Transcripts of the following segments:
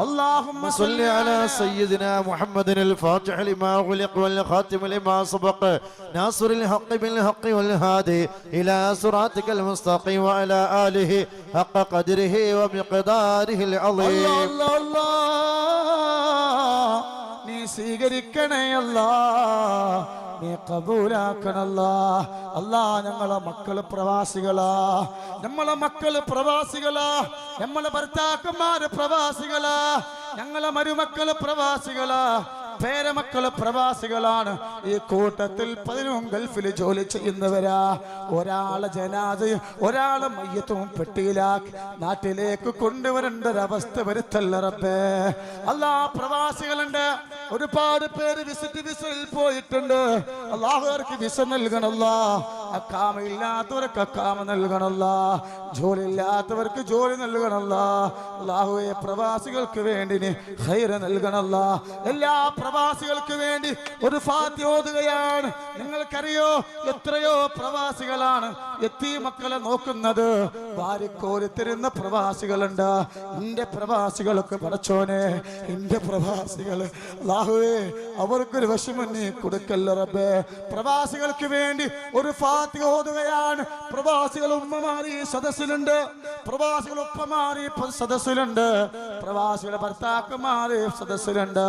اللهم صل على سيدنا محمد الفاتح لما غلق والخاتم لما سبق ناصر الحق بالحق والهادي إلى صراطك المستقيم وعلى آله حق قدره ومقداره العظيم. الله الله നീ സ്വീകരിക്കണേ അല്ലാഹ്, നീ കബൂലാക്കണല്ലാ. അല്ലാ, ഞങ്ങളെ മക്കള് പ്രവാസികളാ, നമ്മളെ മക്കള് പ്രവാസികളാ, നമ്മളെ ഭർത്താക്കന്മാര് പ്രവാസികളാ, ഞങ്ങളെ മരുമക്കള് പ്രവാസികളാ, പേരമക്കള് പ്രവാസികളാണ്. ഈ കൂട്ടത്തിൽ 11 ഗൾഫിൽ ജോലി ചെയ്യുന്നവരാ. ഒരാളെ ജനാസയും ഒരാളെ മയ്യത്തും പെട്ടിയിലാക്കി നാട്ടിലേക്ക് കൊണ്ടുവരേണ്ട ഒരവസ്ഥ വരുത്തല്ല റബ്ബേ. അല്ലാ, പ്രവാസികളുണ്ട്, ഒരുപാട് പേര് വിസിറ്റ് വിസയിൽ പോയിട്ടുണ്ട്. അല്ലാഹുവർക്ക് വിസ നൽകണല്ലാ, അക്കാമ ഇല്ലാത്തവർക്ക് അക്കാമ നൽകണല്ലാ, ജോലി ഇല്ലാത്തവർക്ക് ജോലി നൽകണല്ലാ. അല്ലാഹുവേ, പ്രവാസികൾക്ക് വേണ്ടി നീ ഖൈർ നൽകണല്ലാ. എല്ലാ പ്രവാസികൾക്ക് വേണ്ടി ഒരു ഫാത്തിഹ ഓതുകയാണ്. നിങ്ങൾക്കറിയോ, എത്രയോ പ്രവാസികളാണ് യതീം മക്കളെ നോക്കുന്നത്, വാരിക്കോരി തരുന്ന പ്രവാസികളുണ്ട്. എന്റെ പ്രവാസികൾക്ക് പടച്ചോനെ, എന്റെ പ്രവാസികൾ അല്ലാഹുവേ, അവർക്കൊരു വിഷമം നീ കൊടുക്കല്ല റബ്ബേ. പ്രവാസികൾക്ക് വേണ്ടി ഒരു ഫാത്തിഹ ഓതുകയാണ്. പ്രവാസികൾ ഉമ്മമാരി സദസ്സിലുണ്ട്, പ്രവാസികൾ ഉപ്പമാരി സദസ്സിലുണ്ട്, പ്രവാസികളുടെ ഭർത്താക്കന്മാര് സദസ്സിലുണ്ട്.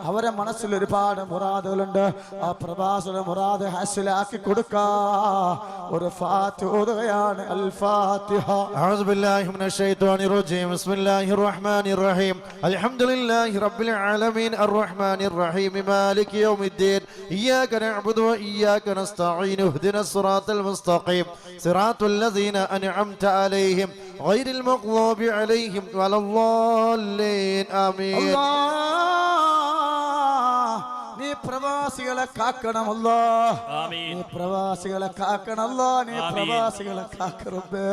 അവരെ മനസ്സിൽ ഒരുപാട് മുറാദുകളുണ്ട്. ആ പ്രവാസികളുടെ മുറാദ് ഹാസിലാക്കി കൊടുക്കാ ഒരു ഫാത്തിഹ ഓതുകയാണ്. അൽ ഫാത്തിഹ. അഊദു ബില്ലാഹി മിനശ് ശൈത്വാനിർ റജീം. ബിസ്മില്ലാഹിർ റഹ്മാനിർ റഹീം. അൽഹംദുലില്ലാഹി റബ്ബിൽ ആലമീൻ അർറഹ്മാനിർ റഹീം മാലികി യൗമിദ്ദീൻ. ഇയ്യാക നഅ്ബുദു വ ഇയ്യാക നസ്തഈൻ. ഇഹ്ദിനസ് സിറാത്തൽ മുസ്തഖീം സിറാത്തൽ ലദീന അൻഅംത അലൈഹിം ഗൈറിൽ മഗ്ദൂബി അലൈഹിം വലദ്ദാല്ലീൻ. ആമീൻ. നീ പ്രവാസികളെ കാക്കണമല്ലോ, നീ പ്രവാസികളെ കാക്കണമല്ലോ, നീ പ്രവാസികളെ കാക്കറബ്ബേ.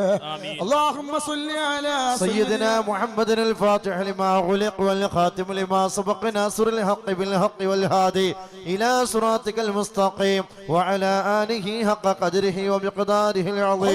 اللهم صل على سيدنا محمد الفاتح لما غلق والخاتم لما سبق ناصر الحق بالحق والهادي إلى صراطك المستقيم وعلى آله حق قدره ومقداره العظيم.